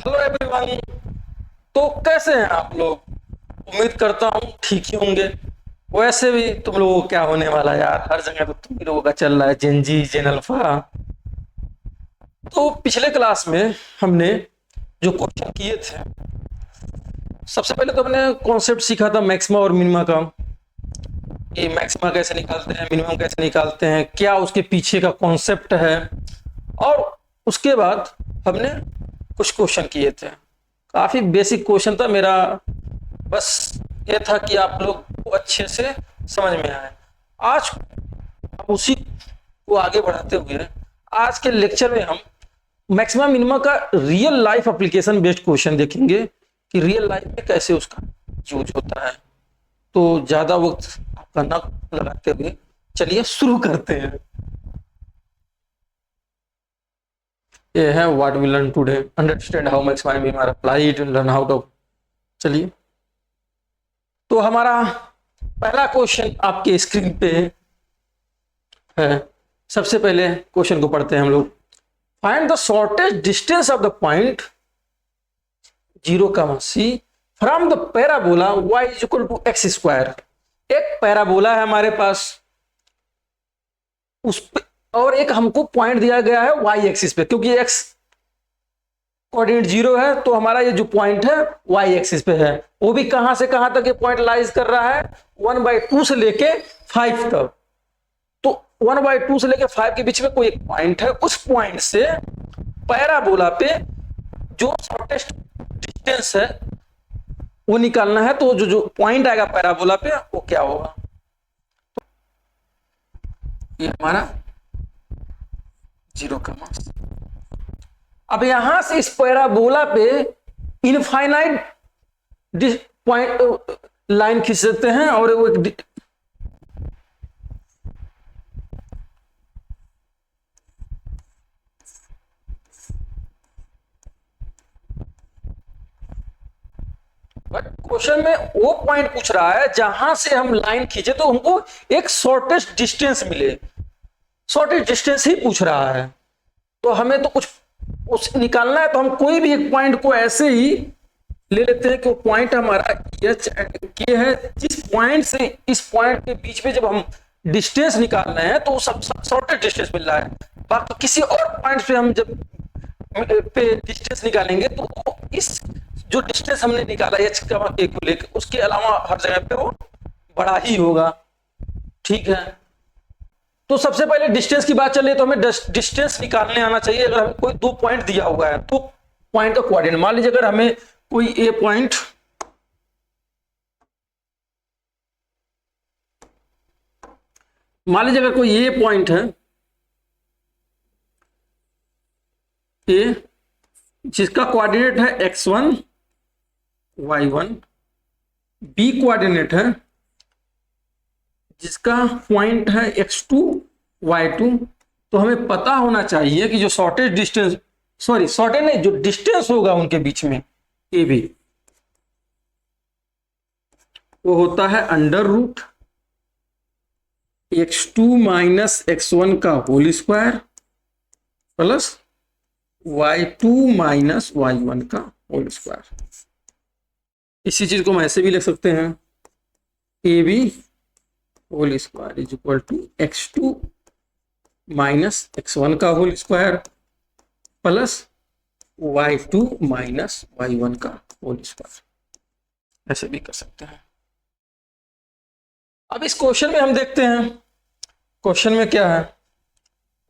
Hello everyone. तो कैसे हैं आप लोग? उम्मीद करता हूँ ठीक ही होंगे। वैसे भी तुम लोगों को क्या होने वाला है यार, हर जगह तो तुम ही लोगों का चल रहा है, जेन जी जेन अल्फा। तो पिछले क्लास में हमने जो क्वेश्चन किए थे, सबसे पहले तो हमने कॉन्सेप्ट सीखा था मैक्सिमा और मिनिमा का, कि मैक्सिमा कैसे निकालते हैं, मिनिमम कैसे निकालते हैं, क्या उसके पीछे का कॉन्सेप्ट है। और उसके बाद हमने कुछ क्वेश्चन किए थे, काफी बेसिक क्वेश्चन था मेरा, बस ये था कि आप लोग को अच्छे से समझ में आए। आज हम उसी को आगे बढ़ाते हुए आज के लेक्चर में हम मैक्सिमम मिनिमम का real life application based question देखेंगे कि रियल लाइफ में कैसे उसका यूज होता है। तो ज्यादा वक्त आपका न लगाते हुए चलिए शुरू करते हैं। ये है what we learn today, understand how maximum minimum are applied, learn how to. चलिए, तो हमारा पहला क्वेश्चन आपके स्क्रीन पे है। सबसे पहले क्वेश्चन को पढ़ते हैं हम लोग। Find the shortest distance of the point 0, C from the parabola y is equal to x square. एक पैराबोला है हमारे पास, उस पे और एक हमको पॉइंट दिया गया है y एक्सिस पे, क्योंकि x कोऑर्डिनेट 0 है तो हमारा ये जो पॉइंट है y एक्सिस पे है। वो भी कहां से कहां तक ये पॉइंट लाइज कर रहा है, 1/2 से लेके 5 तक। तो 1/2 से लेके 5 के बीच में कोई एक पॉइंट है, उस पॉइंट से पैराबोला पे जो शॉर्टेस्ट डिस्टेंस है वो निकालना है। तो जो पॉइंट आएगा पैराबोला पे वो क्या होगा, ये हमारा 0, अब यहां से इस पैराबोला पे इनफाइनाइट पॉइंट लाइन खींच सकते हैं और वो बट क्वेश्चन में वो पॉइंट पूछ रहा है जहां से हम लाइन खींचे तो हमको एक शॉर्टेस्ट डिस्टेंस मिले, शॉर्टेस्ट डिस्टेंस ही पूछ रहा है। तो हमें तो कुछ उस निकालना है, तो हम कोई भी एक पॉइंट को ऐसे ही ले लेते हैं कि वो पॉइंट हमारा एच एंड के है। जिस पॉइंट से इस पॉइंट के बीच में जब हम डिस्टेंस निकाल रहे हैं तो वो सब शॉर्टेस्ट डिस्टेंस मिल रहा है। बाकी किसी और पॉइंट पे हम जब पे डिस्टेंस निकालेंगे तो इस जो डिस्टेंस हमने निकाला एच के को लेकर, उसके अलावा हर जगह पे वो बड़ा ही होगा। ठीक है, तो सबसे पहले डिस्टेंस की बात चले तो हमें डिस्टेंस निकालने आना चाहिए। अगर हमें कोई 2 पॉइंट दिया हुआ है तो पॉइंट का कोऑर्डिनेट, मान लीजिए अगर हमें कोई ए पॉइंट, मान लीजिए अगर कोई ए पॉइंट है ए जिसका कोऑर्डिनेट है x1 y1, बी कोऑर्डिनेट है जिसका पॉइंट है x2 y2, तो हमें पता होना चाहिए कि जो शॉर्टेस्ट डिस्टेंस, सॉरी शॉर्टेज नहीं, जो डिस्टेंस होगा उनके बीच में ए बी, वो होता है under root x2 minus x1 का whole square plus y2 minus y1 का होल स्क्वायर। इसी चीज को हम ऐसे भी लिख सकते हैं, A B whole square is equal to x2 minus x1 का whole square plus y2 minus y1 का होल स्क्वायर। ऐसे भी कर सकते हैं। अब इस क्वेश्चन में हम देखते हैं क्वेश्चन में क्या है,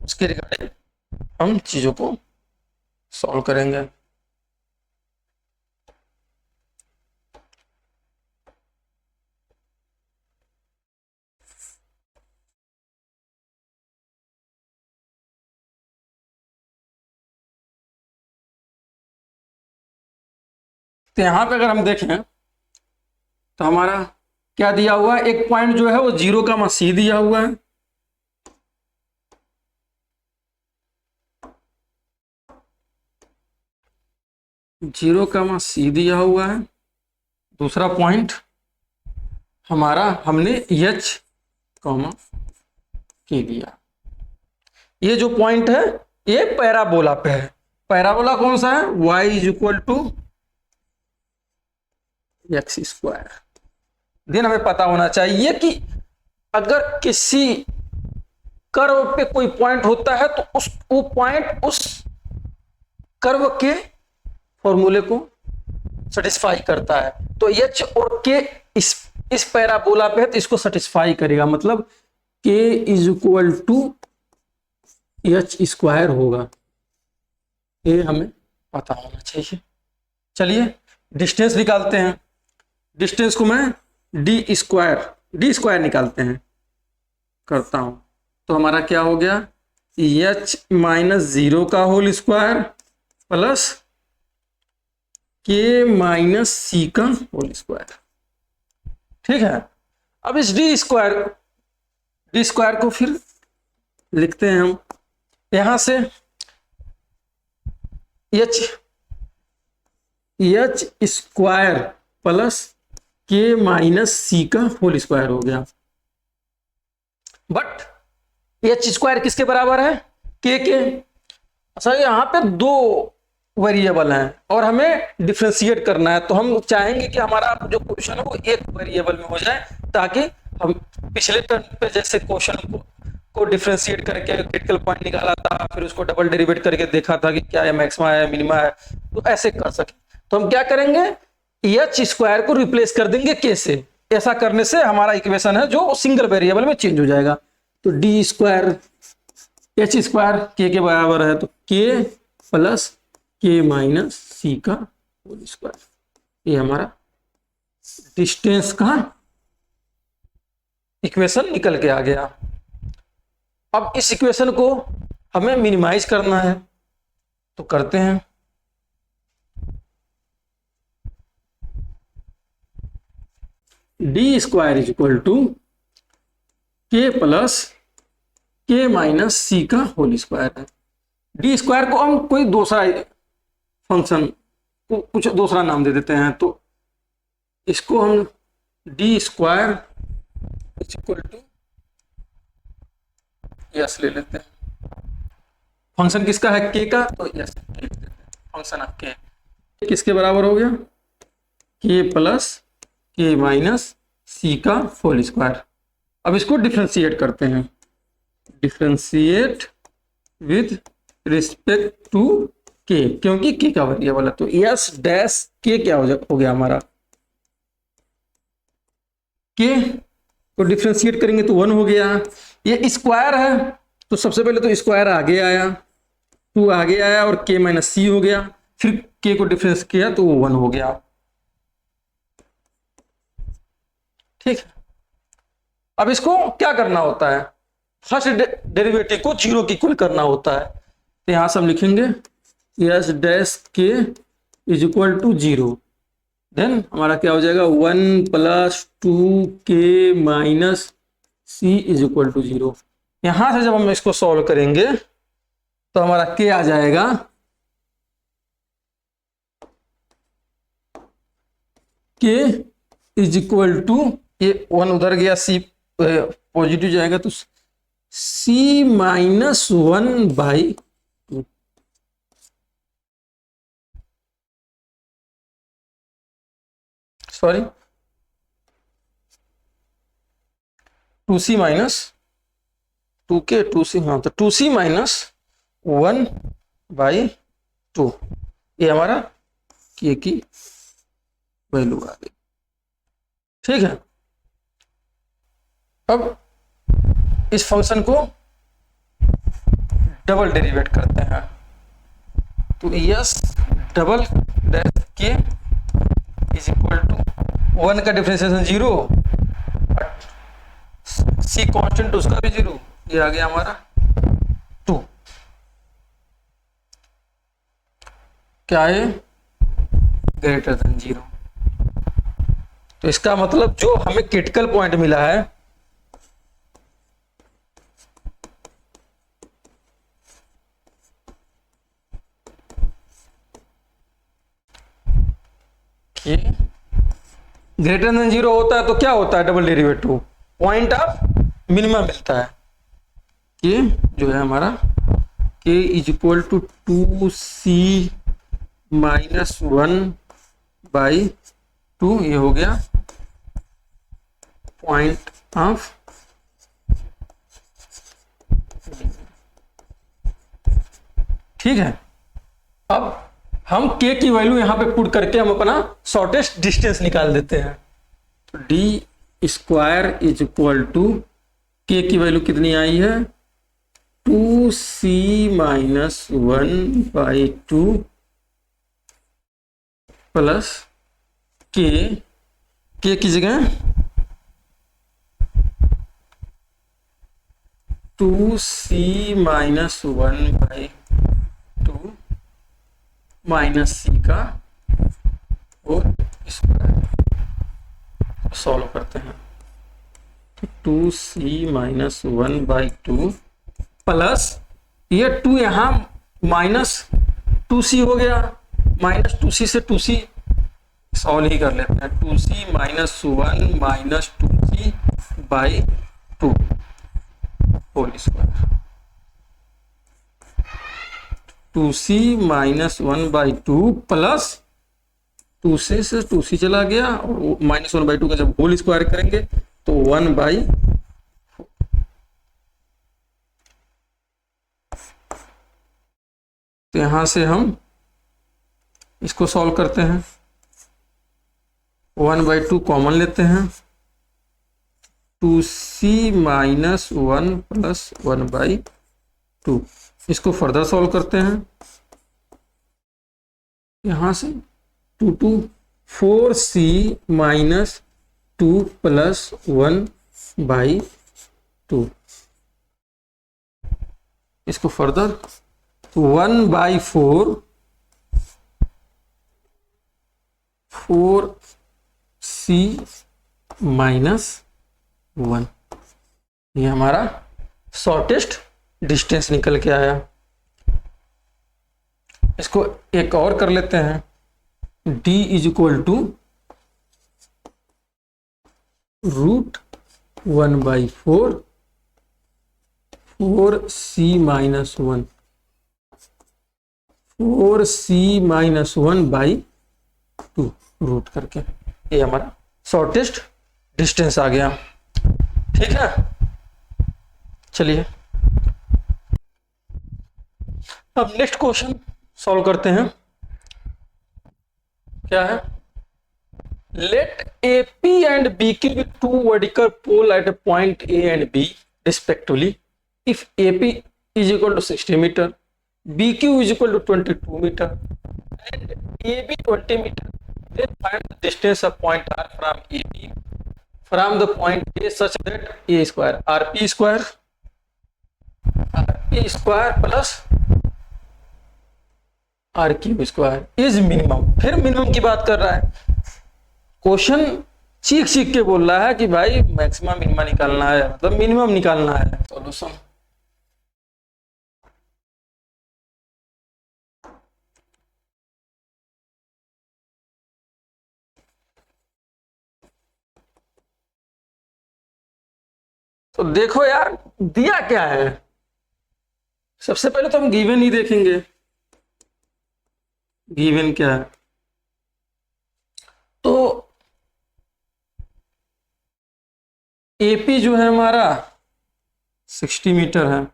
उसके रिगार्डिंग हम चीजों को सॉल्व करेंगे। तो यहां पे अगर हम देखें तो हमारा क्या दिया हुआ है, एक पॉइंट जो है वो 0, C दिया हुआ है, C दिया हुआ है। दूसरा पॉइंट हमारा हमने H, के दिया। ये जो पॉइंट है ये पैराबोला पे है, पैराबोला कौन सा है, y is equal to x square. Then हमें पता होना चाहिए कि अगर किसी कर्व पे कोई पॉइंट होता है तो वो पॉइंट उस कर्व के फॉर्मूले को सेटिस्फाई करता है। तो एच और के इस पैराबोला पे है तो इसको सेटिस्फाई करेगा, मतलब k is equal to h square होगा, ये हमें पता होना चाहिए। चलिए डिस्टेंस निकालते हैं। डिस्टेंस को मैं डी स्क्वायर निकालते हैं, करता हूं। तो हमारा क्या हो गया, एच माइनस 0 का whole square plus k minus c का होल स्क्वायर। ठीक है, अब इस डी स्क्वायर को फिर लिखते हैं हम, यहां से H square plus k minus c का होल स्क्वायर हो गया। बट एच स्क्वायर किसके बराबर है, के। अच्छा यहाँ पे दो वेरिएबल हैं और हमें डिफ्रेंशिएट करना है, तो हम चाहेंगे कि हमारा जो क्वेश्चन है वो एक वेरिएबल में हो जाए, ताकि हम पिछले टर्म पे जैसे क्वेश्चन को डिफ्रेंशिएट करके क्रिटिकल पॉइंट निकाला था, फिर उसको डबल डेरिवेट करके देखा था कि क्या है मैक्सिमा है मिनिमा है, तो ऐसे कर सके। तो हम क्या करेंगे, एच स्क्वायर को रिप्लेस कर देंगे के से। ऐसा करने से हमारा इक्वेशन है जो सिंगल वेरिएबल में चेंज हो जाएगा। तो डी स्क्वायर एच स्क्वायर के बराबर है, तो के प्लस के माइनस सी का होल स्क्वायर, ये हमारा डिस्टेंस का इक्वेशन निकल के आ गया। अब इस इक्वेशन को हमें मिनिमाइज करना है, तो करते हैं। D square is equal to k plus k minus c का होल स्क्वायर है। डी स्क्वायर को हम कोई दूसरा फंक्शन को कुछ दूसरा नाम दे देते हैं, तो इसको हम d square is equal to S ले लेते हैं। फंक्शन किसका है, के का, तो यस फंक्शन ऑफ के किसके बराबर हो गया, के प्लस के माइनस सी का होल स्क्वायर। अब इसको डिफ्रेंशिएट करते हैं, डिफ्रेंशिएट विद रिस्पेक्ट टू के, क्योंकि के का वेरिएबल है। तो यस डैश के क्या हो गया हमारा, के को डिफ्रेंशिएट करेंगे तो 1 हो गया। ये स्क्वायर है तो सबसे पहले तो स्क्वायर आगे आया, 2 आगे आया और के माइनस सी हो गया, फिर के को डिफरेंस किया तो वो 1 हो गया। ठीक है, अब इसको क्या करना होता है, फर्स्ट डेरिवेटिव को 0 की इक्वल करना होता है। तो यहां से हम लिखेंगे S dash k is equal to 0, then हमारा क्या हो जाएगा 1 plus 2 k minus c is equal to 0। यहां से जब हम इसको सॉल्व करेंगे तो हमारा के आ जाएगा के इज इक्वल टू, ये 1 उधर गया, सी पॉजिटिव जाएगा तो C minus 1 by 2। Sorry 2c minus 2k 2c, हाँ तो 2c माइनस 1 बाई 2, ये हमारा के की वैल्यू आ गई। ठीक है, अब इस फंक्शन को डबल डेरिवेट करते हैं, तो yes double dash k is equal to 1 का डिफरेंशिएशन 0, सी कांस्टेंट उसका भी 0, ये आ गया हमारा 2। क्या है, ग्रेटर देन 0। तो इसका मतलब जो हमें क्रिटिकल पॉइंट मिला है कि ग्रेटर देन 0 होता है तो क्या होता है, double derivative point of minimum मिलता है, कि जो है हमारा के is equal to 2c minus 1/2, ये हो गया पॉइंट ऑफ। ठीक है, अब हम k की वैल्यू यहां पे पुट करके हम अपना शॉर्टेस्ट डिस्टेंस निकाल देते हैं। तो d square is equal to k की वैल्यू कितनी आई है 2c माइनस 1/2 प्लस k की जगह 2c माइनस 1/2 माइनस c का और स्क्वायर सॉल्व करते हैं। 2c माइनस 1/2 प्लस ये 2 यहां माइनस 2c हो गया, माइनस 2c से 2c सॉल्व ही कर लेते हैं। 2c minus 1 minus 2c/2 whole square. 2c minus 1/2 plus 2c से 2c चला गया और माइनस 1/2 का जब होल स्क्वायर करेंगे तो 1/4। तो यहां से हम इसको सॉल्व करते हैं। 1/2 कॉमन लेते हैं। 2c माइनस 1 प्लस 1/2 इसको फर्दर सॉल्व करते हैं। यहां से 4c माइनस 2 प्लस 1/2 इसको फर्दर 1/4 4c माइनस 1, ये हमारा शॉर्टेस्ट डिस्टेंस निकल के आया। इसको एक और कर लेते हैं। d is equal to √1/4 4c minus 1 4c minus 1/2 root करके, ये हमारा शॉर्टेस्ट डिस्टेंस आ गया। ठीक है, चलिए अब नेक्स्ट क्वेश्चन सॉल्व करते हैं। क्या है, let AP and BQ be two vertical pole at a point A and B respectively. If AP is equal to 60 meter, BQ is equal to 22 meter, and AB 20 meter, then find the distance of point R from AB from the point A such that A square RP square plus RQ square is minimum। फिर minimum की बात कर रहा है। Question चीख चीख के बोल रहा है कि भाई मैक्सिमम मिनिमम निकालना है, मतलब मिनिमम निकालना है। सॉल्यूशन तो देखो यार दिया क्या है। सबसे पहले तो हम गिवन ही देखेंगे, गिवन क्या है। तो AP जो है हमारा 60 मीटर है,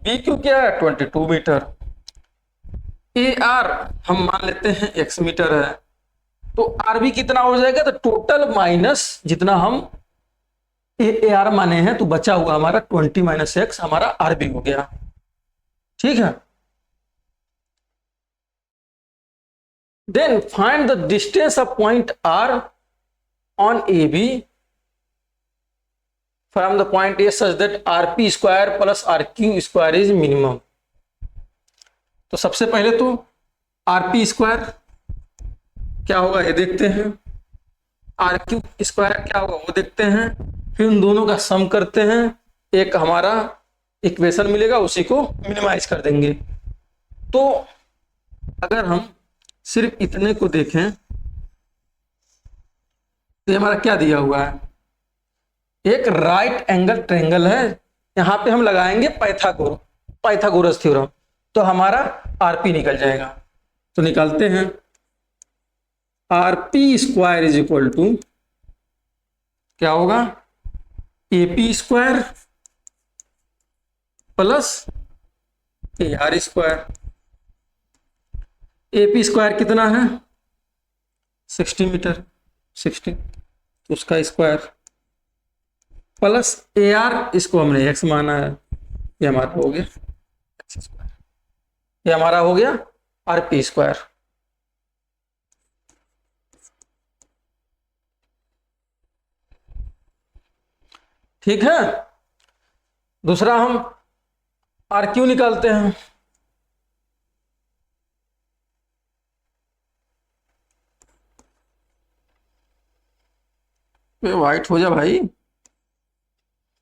BQ क्या है 22 मीटर, AR हम मान लेते हैं x मीटर है। तो RB कितना हो जाएगा, तो टोटल माइनस जितना हम AR माने हैं तो बचा हुआ हमारा 20 माइनस x हमारा RB हो गया। ठीक है, then find the distance of point R on AB from the point A such that RP square plus RQ square is minimum। तो सबसे पहले तो RP स्क्वायर क्या होगा ये देखते हैं, RQ स्क्वायर क्या होगा वो देखते हैं, फिर उन दोनों का सम करते हैं, एक हमारा इक्वेशन मिलेगा उसी को मिनिमाइज कर देंगे। तो अगर हम सिर्फ इतने को देखें तो हमारा क्या दिया हुआ है, एक राइट एंगल ट्रायंगल है, यहां पे हम लगाएंगे पाइथागोरस थ्योरम, तो हमारा आरपी निकल जाएगा। तो निकालते हैं, RP square is equal to क्या होगा, AP square plus A R square. AP square कितना है 60 मीटर, 60, तो उसका स्क्वायर प्लस ए आर, इसको हमने एक्स माना है, ये हमारा हो गया एक्स स्क्वायर, ये हमारा हो गया आरपी स्क्वायर। ठीक है, दूसरा हम आर क्यू निकालते हैं। व्हाइट हो जा भाई,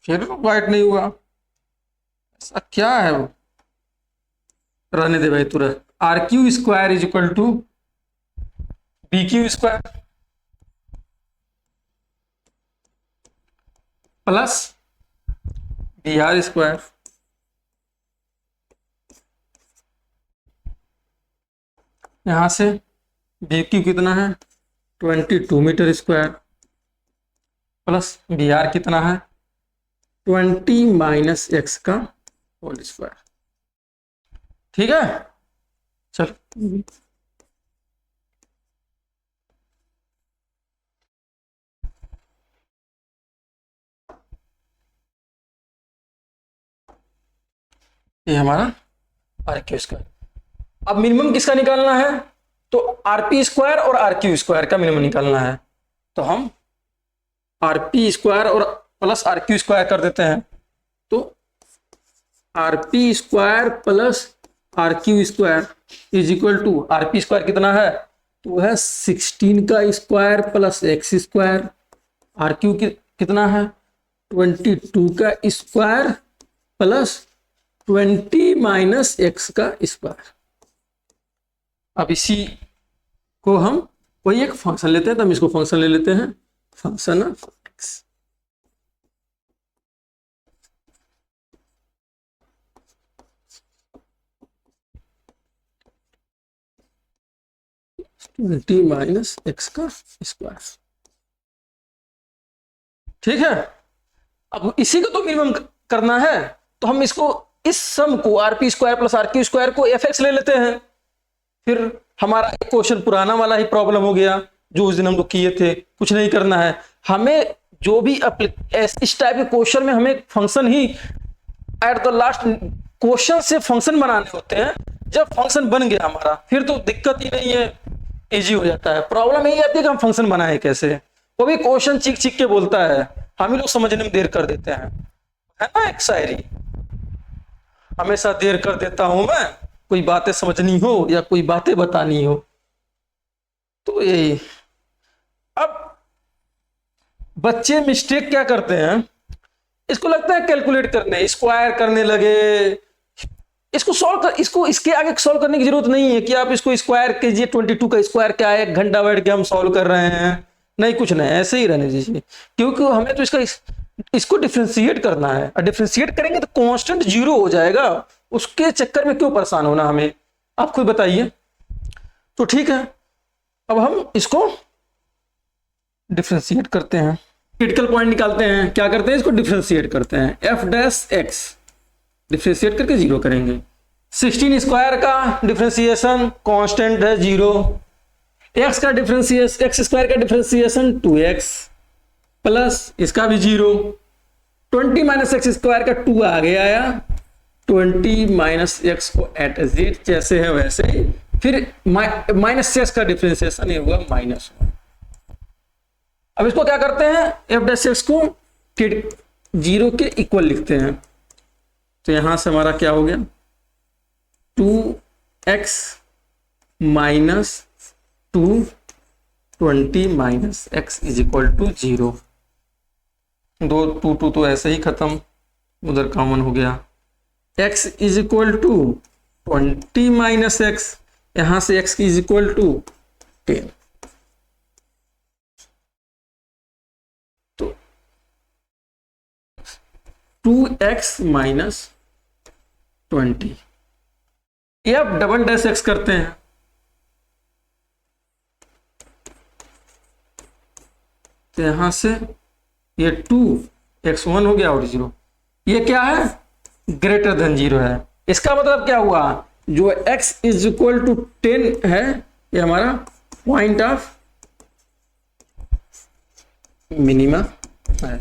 फिर व्हाइट नहीं हुआ, ऐसा क्या है वो, रहने दे भाई तुरंत। R Q square is equal to B Q square plus B R square. यहां से बी क्यू कितना है 22 metre square plus B R कितना है 20 माइनस एक्स का होल स्क्वायर। ठीक है, चल ये हमारा आर क्यू स्क्वायर। अब मिनिमम किसका निकालना है, तो आरपी स्क्वायर और आर क्यू स्क्वायर का मिनिमम निकालना है। तो हम आरपी स्क्वायर और प्लस आर क्यू स्क्वायर कर देते हैं, तो RP square plus R Q square is equal to, RP square कितना है, तो वह है 16 का square plus x square, R Q कितना है 22 का स्क्वायर प्लस 20 माइनस एक्स का स्क्वायर। अब इसी को हम कोई एक फंक्शन लेते हैं, तो हम इसको फंक्शन ले लेते हैं, function of x. Twenty minus x का स्क्वायर। ठीक है, अब इसी को तो मिनिमम करना है, तो हम इसको इस सम को RP square plus R Q square को एफ एक्स ले लेते हैं। फिर हमारा एक क्वेश्चन पुराना वाला ही प्रॉब्लम हो गया जो उस दिन हम लोग किए थे, कुछ नहीं करना है हमें। जो भी इस टाइप के क्वेश्चन में हमें function he at the last question से फंक्शन बनाने होते हैं। जब फंक्शन बन गया हमारा फिर तो दिक्कत ही नहीं है, इजी हो जाता है। प्रॉब्लम यही आती है कि हम फंक्शन बनाए कैसे, वो भी क्वेश्चन चीख चीख के बोलता है, हम ही लोग समझने में देर कर देते हैं, है ना। एक शायरी, हमेशा देर कर देता हूं मैं, कोई बातें समझनी हो या कोई बातें बतानी हो, तो यही। अब बच्चे मिस्टेक क्या करते हैं, इसको लगता है कैलकुलेट करने, स्क्वायर करने लगे, इसको सॉल्व कर, इसको इसके आगे सॉल्व करने की जरूरत नहीं है कि आप इसको स्क्वायर कीजिए, 22 का स्क्वायर क्या है, 1 घंटा बैठ के हम सॉल्व कर रहे हैं, नहीं कुछ नहीं, ऐसे ही रहने दीजिए। क्योंकि हमें तो इसको डिफ्रेंशिएट करना है, और डिफ्रेंशिएट करेंगे तो कांस्टेंट 0 हो जाएगा, उसके चक्कर में क्यों परेशान होना हमें, आप खुद बताइए। तो ठीक है, अब हम इसको डिफ्रेंशिएट करते हैं, क्रिटिकल पॉइंट निकालते हैं, क्या करते हैं, इसको डिफ्रेंशिएट करते हैं, एफ डैश एक्स डिफ्रेंशिएट करके 0 करेंगे। 16 स्क्वायर का डिफ्रेंशिएशन कांस्टेंट है 0, एक्स का डिफ्रेंशिएशन, एक्स स्क्वायर का डिफ्रेंशिएशन 2x प्लस इसका भी 0, 20 माइनस एक्स स्क्वायर का 2 आगे आया, 20 माइनस एक्स को एट जेड जैसे है वैसे ही, फिर माइनस एक्स का डिफ्रेंशिएशन ये हुआ -1। अब इसको क्या करते हैं, एफ डैश एक्स को 0 के इक्वल लिखते हैं, तो यहां से हमारा क्या हो गया 2x minus 2 20 minus x is equal to 0। 2 तो ऐसे ही खत्म, उधर कॉमन हो गया, x is equal to 20 minus x, यहां से x इज इक्वल टू 10। तो 2x माइनस 20। ये आप डबल डैश एक्स करते हैं तो यहां से ये 2x1 हो गया और 0। ये क्या है? ग्रेटर देन 0 है। इसका मतलब क्या हुआ? जो x इज इक्वल टू 10 है ये हमारा पॉइंट ऑफ मिनिमा है।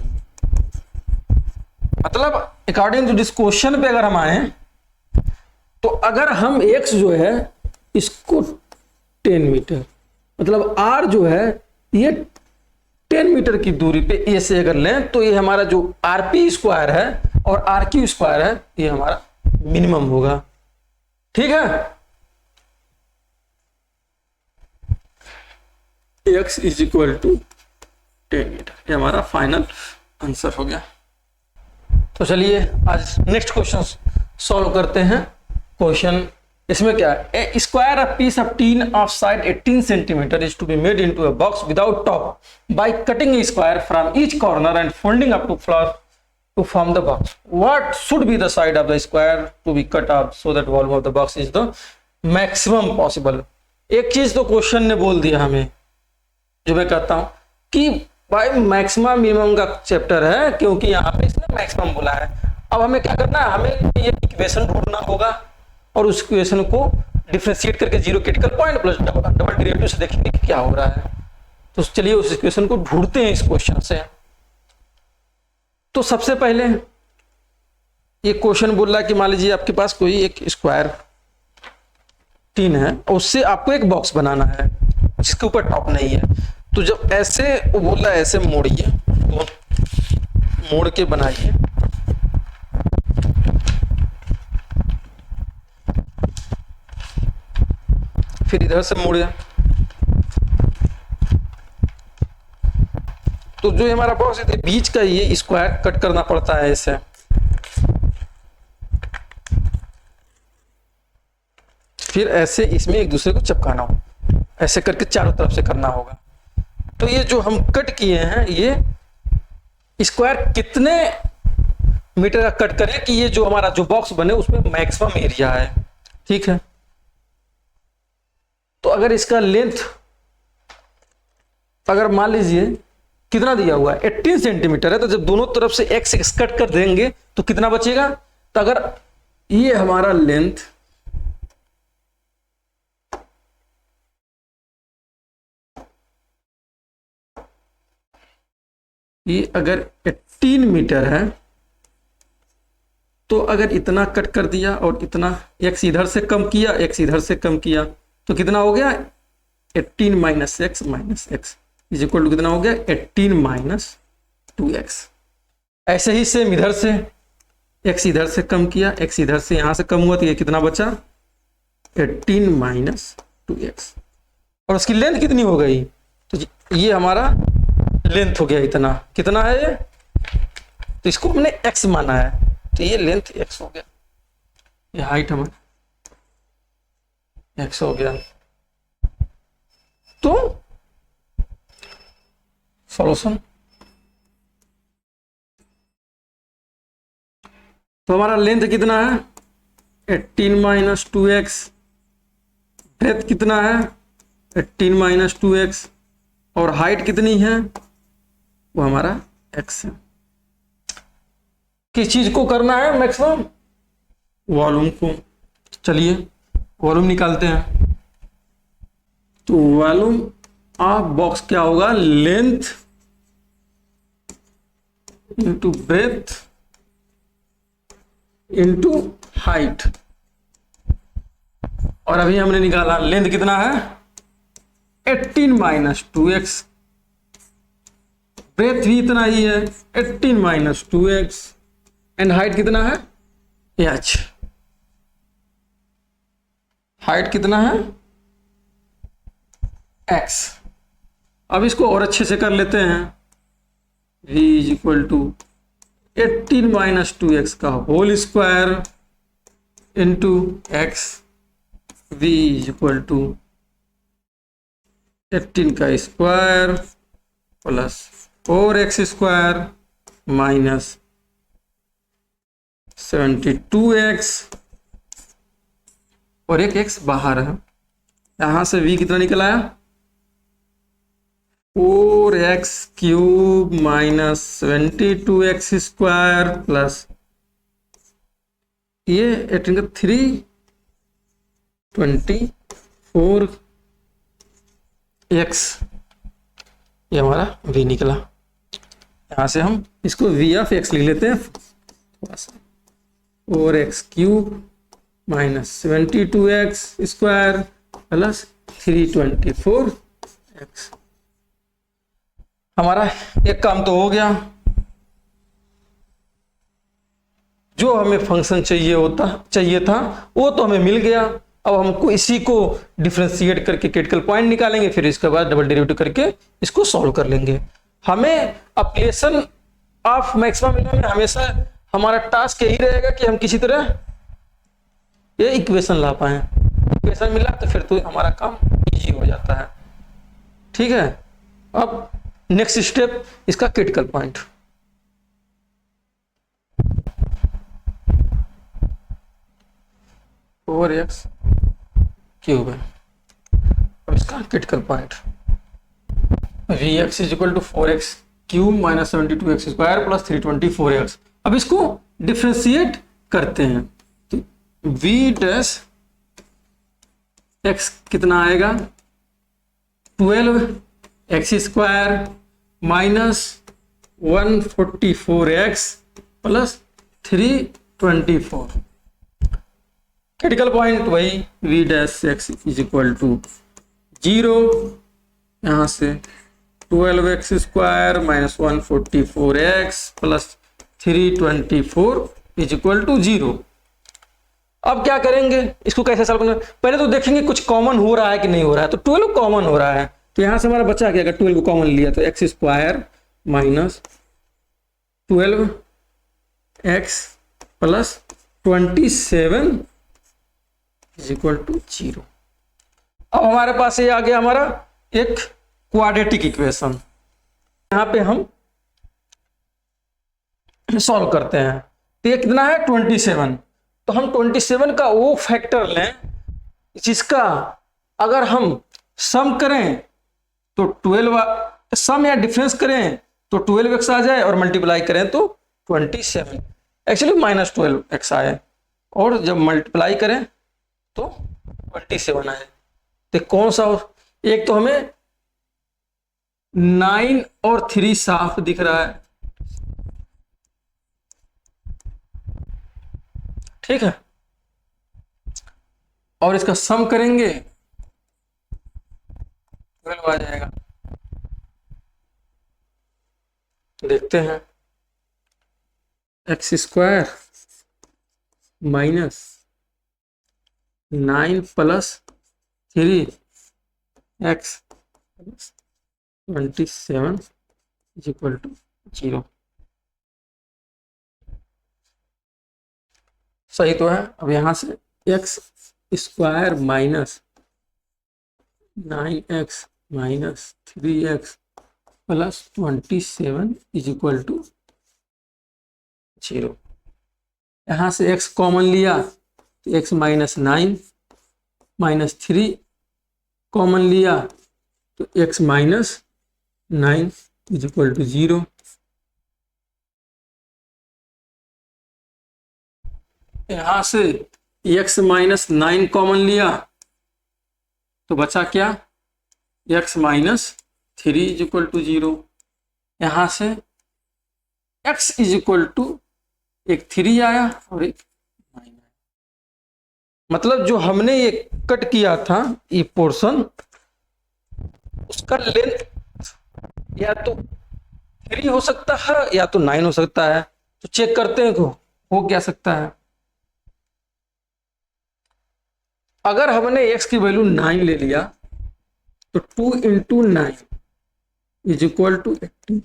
मतलब अकॉर्डिंग टू दिस क्वेश्चन पे अगर हम आए तो अगर हम x जो है इसको 10 मीटर, मतलब r जो है ये 10 मीटर की दूरी पे ए से अगर लें तो ये हमारा जो rp स्क्वायर है और rq स्क्वायर है ये हमारा मिनिमम होगा। ठीक है, x is equal to 10 metre, ये हमारा फाइनल आंसर हो गया। तो चलिए आज नेक्स्ट क्वेश्चन सॉल्व करते हैं। क्वेश्चन इसमें क्या है? A square of piece of tin of side 18 centimetre is to be made into a box without top by cutting a square from each corner and folding up to floor to form the box. What should be the side of the square to be cut off so that volume of the box is the maximum possible? एक चीज तो question ने बोल दिया हमें, जो मैं कहता हूं कि भाई मैक्सिमम मिनिमम का चैप्टर है, क्योंकि यहाँ पे इसने मैक्सिमम बोला है। अब हमें क्या करना है? हमें ये इक्वेशन ढूंढना होगा और उस इक्वेशन को डिफरेंशिएट करके zero critical point plus double derivative से देखेंगे कि क्या हो रहा है। तो चलिए उस इक्वेशन को ढूंढते हैं इस क्वेश्चन से। तो सबसे पहले ये क्वेश्चन बोल रहा है कि मान लीजिए आपके पास कोई एक स्क्वायर टीन है और उससे आपको एक बॉक्स बनाना है जिसके ऊपर टॉप नहीं है। तो जब ऐसे वो बोल रहा है ऐसे मोड़िए, तो मोड़ के बनाइए। फिर इधर से मोड़िए। तो जो हमारा बॉक्स है बीच का ये स्क्वायर कट करना पड़ता है ऐसे। फिर ऐसे इसमें एक दूसरे को चिपकाना हो, ऐसे करके चारों तरफ से करना होगा। तो ये जो हम कट किए हैं ये स्क्वायर कितने मीटर का कट करें कि ये जो हमारा जो बॉक्स बने उसमें मैक्सिमम एरिया है। ठीक है, तो अगर इसका लेंथ अगर मान लीजिए कितना दिया हुआ है 18 सेंटीमीटर है, तो जब दोनों तरफ से एक्स कट कर देंगे तो कितना बचेगा? तो अगर ये हमारा लेंथ ये अगर 18 मीटर है तो अगर इतना कट कर दिया और इतना एक्स इधर से कम किया, एक्स इधर से कम किया, तो कितना हो गया? 18 minus x is equal to कितना हो गया? 18 माइनस 2x। ऐसे ही सेम इधर से x इधर से कम किया, x इधर से यहां से कम हुआ, तो ये कितना बचा? 18 माइनस 2x। और उसकी लेंथ कितनी हो गई? तो ये हमारा लेंथ हो गया इतना। कितना है ये? तो इसको हमने x माना है, तो ये लेंथ x हो गया, ये हाइट हमारा x हो गया। तो सॉल्यूशन, तो हमारा लेंथ कितना है? 18 माइनस 2x। ब्रेथ कितना है? 18 माइनस 2x। और हाइट कितनी है? वो हमारा x है। किस चीज को करना है मैक्सिमम? वॉल्यूम को। चलिए वॉल्यूम निकालते हैं। तो वॉल्यूम ऑफ बॉक्स क्या होगा? Length into breadth into height. और अभी हमने निकाला लेंथ कितना है? 18 माइनस 2x। ब्रेथ भी इतना ही है, 18 माइनस 2x। एंड हाइट कितना है? h। हाइट कितना है? x। अब इसको और अच्छे से कर लेते हैं। v is equal to 18 minus 2x का whole square into x। v is equal to 18 का square plus 4x square minus 72x और एक x बाहर है, यहां से v कितना निकल आया 4x³ माइनस 72x² प्लस ये 324x, ये हमारा v निकला। यहां से हम इसको v ऑफ x लिख लेते हैं थोड़ा सा, 4x³ minus 72x² plus 324x। हमारा एक काम तो हो गया, जो हमें फंक्शन चाहिए था वो तो हमें मिल गया। अब हमको इसी को डिफरेंशिएट करके क्रिटिकल पॉइंट निकालेंगे, फिर इसके बाद डबल डेरिवेटिव करके इसको सॉल्व कर लेंगे। हमें एप्लीकेशन ऑफ मैक्सिमम मिनिमम में हमेशा हमारा टास्क यही रहेगा कि हम किसी तरह ये इक्वेशन ला पाए। इक्वेशन मिला तो फिर तो हमारा काम इजी हो जाता है। ठीक है, अब नेक्स्ट स्टेप इसका critical point. Four x cube है, अब इसका critical point v x is equal to 4x³ minus 72x² plus 324x। अब इसको डिफ्रेंशिएट करते हैं तो v डैश x कितना आएगा 12x² minus 144x plus 324। Critical point वही v dash x is equal to 0, यहाँ से 12x² minus 144x plus 324 is equal to 0। अब क्या करेंगे, इसको कैसे सॉल्व करेंगे, पहले तो देखेंगे कुछ कॉमन हो रहा है कि नहीं हो रहा है। तो 12 कॉमन हो रहा है, तो यहां से हमारा बचा क्या, अगर 12 को कॉमन लिया तो x² minus 12x plus 27 is equal to 0। अब हमारे पास ये आ गया हमारा एक क्वाड्रेटिक इक्वेशन। यहां पे हम सॉल्व करते हैं, तो ये कितना है 27। तो हम 27 का वो फैक्टर लें जिसका अगर हम सम करें तो 12, सम या डिफरेंस करें तो 12x आ जाए और मल्टीप्लाई करें तो 27, एक्चुअली माइनस 12x आए, और जब मल्टीप्लाई करें तो 27 आए। तो कौन सा, एक तो हमें 9 और 3 साफ दिख रहा है, ठीक है, और इसका सम करेंगे 12 आ जाएगा। देखते हैं, x² minus 9 plus 3x plus 27 is equal to 0। सही तो है। अब यहां से x² minus 9x minus 3x plus 27 is equal to 0। यहां से x कॉमन लिया तो x माइनस 9 माइनस 3 कॉमन लिया तो x minus 9 is equal to 0। यहां से x माइनस 9 कॉमन लिया तो बचा क्या, x minus 3 is equal to 0। यहां से x इज इक्वल टू एक 3 आया और एक 9 आया। मतलब जो हमने ये कट किया था ये पोर्शन, उसका लेंथ या तो 3 हो सकता है या तो 9 हो सकता है। तो चेक करते हैं को हो क्या सकता है। अगर हमने x की वैल्यू 9 ले लिया तो 2 into 9 is equal to 18,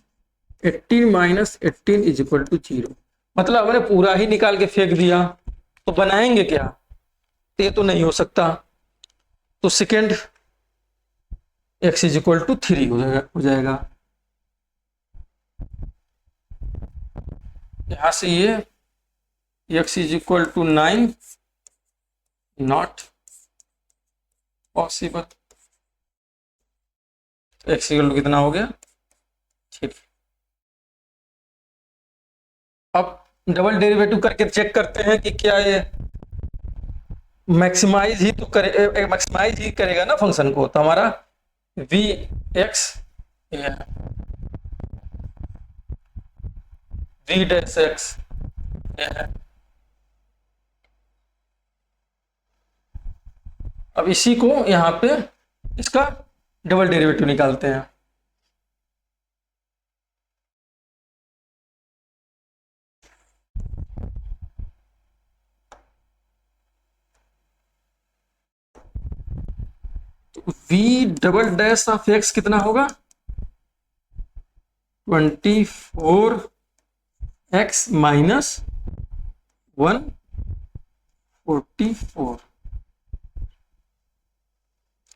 18 minus 18 is equal to 0। मतलब हमने पूरा ही निकाल के फेंक दिया, तो बनाएंगे क्या, ये तो नहीं हो सकता। तो second x is equal to 3 हो जाएगा। यहां से ये x is equal to 9, not possible. x equal to कितना हो गया, 3। अब डबल डेरिवेटिव करके चेक करते हैं कि क्या ये मैक्सिमाइज ही तो करे, मैक्सिमाइज ही करेगा ना फंक्शन को। तो हमारा v x v dash x है। अब इसी को यहां पे इसका डबल डेरिवेटिव निकालते हैं। तो v double dash of x कितना होगा, 24x माइनस 144।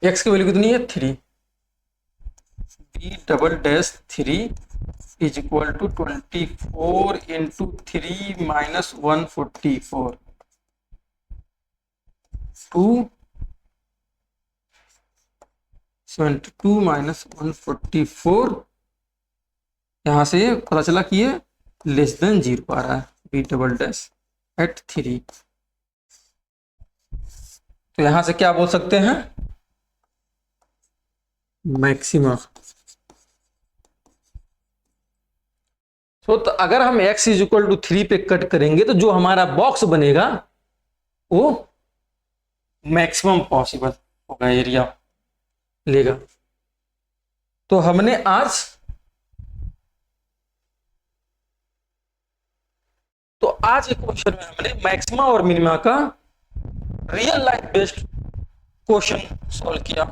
एक्स की वैल्यू कितनी है, 3। V double dash 3 is equal to 24 into 3 minus 144 272 minus 144। यहां से पता चला कि ये लेस देन 0 आ रहा है, वी डबल डैश एट 3। तो यहां से क्या बोल सकते हैं, मैक्सिमा। तो अगर हम x इज इक्वल टू 3 पे कट करेंगे तो जो हमारा बॉक्स बनेगा वो मैक्सिमम पॉसिबल होगा, एरिया लेगा। तो हमने आज एक क्वेश्चन में हमने मैक्सिमा और मिनिमा का real life based question solve किया।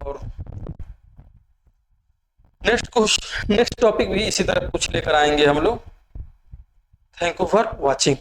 और नेक्स्ट टॉपिक भी इसी तरह कुछ लेकर आएंगे हम लोग। Thank you for watching.